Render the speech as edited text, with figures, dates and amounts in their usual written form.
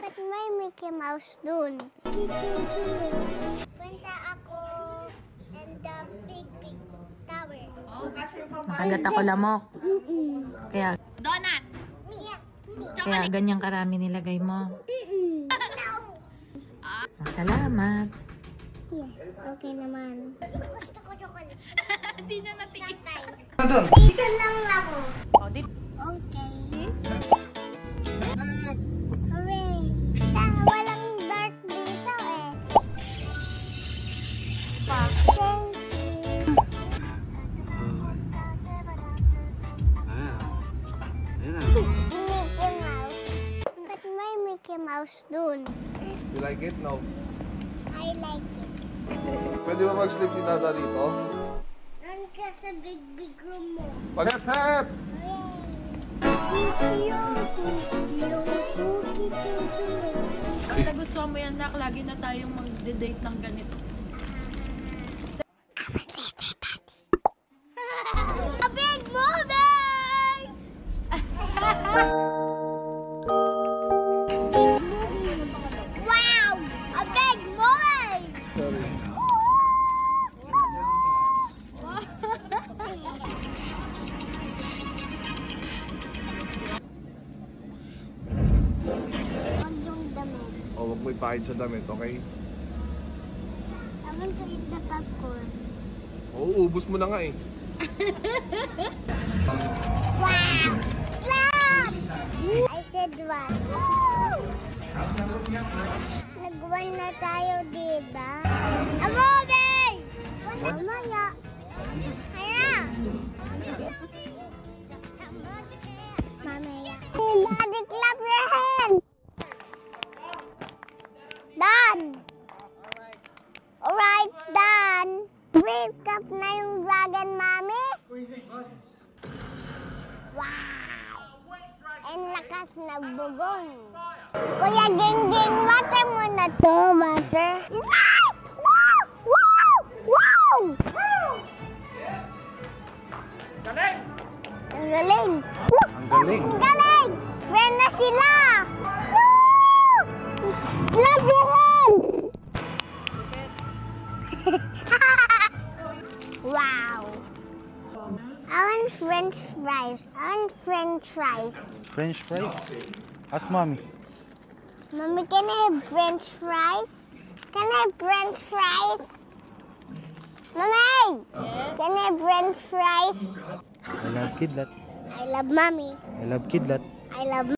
Ba't may Mickey Mouse dun? Punta ako and the big tower. Nakagat ako lamok. Kaya Donut. ganyan karami nilagay mo. Salamat. Yes, okay naman. Gusto ko chocolate. Hindi na natiis. Dito lang ako. Oh, dito. Okay. Hooray! Walang dark dito eh. Thank you. Mickey Mouse. Ba't may Mickey Mouse dun? You like it? No. I like it. Pwede ba mag-sleep si Tata dito? Nandun ka sa big room mo. Pag-hep-hep! Basta gusto mo yan, nak. Lagi na tayong mag-date ng ganito. A big movie! Wow! A big movie! Sorry. Huwag yung damit. O, huwag mo ipahid sa damit, okay? I want to eat the popcorn. Oo, ubus mo na nga eh. Wow! Clap! I said one. Nag-one na tayo, diba? A movie! Mamaya. Kaya! Mamaya. Daddy, clap your hands! Done! Alright, done! Wake up na yung dragon, Mami! Wow! And lakas na bugong. Kuya Gingging, water mo na to, water. Wow! Wow! Wow! Galing! Ang galing! Ang galing! Ang galing! Friend na sila! Woo! Clap your hands! Wow! I want French fries. I want French fries. French fries? Ask mommy. Mommy, can I have French fries? Can I have French fries? Mommy! Yes? Can I have French fries? I love kidlat. I love Mommy. I love kidlat. I love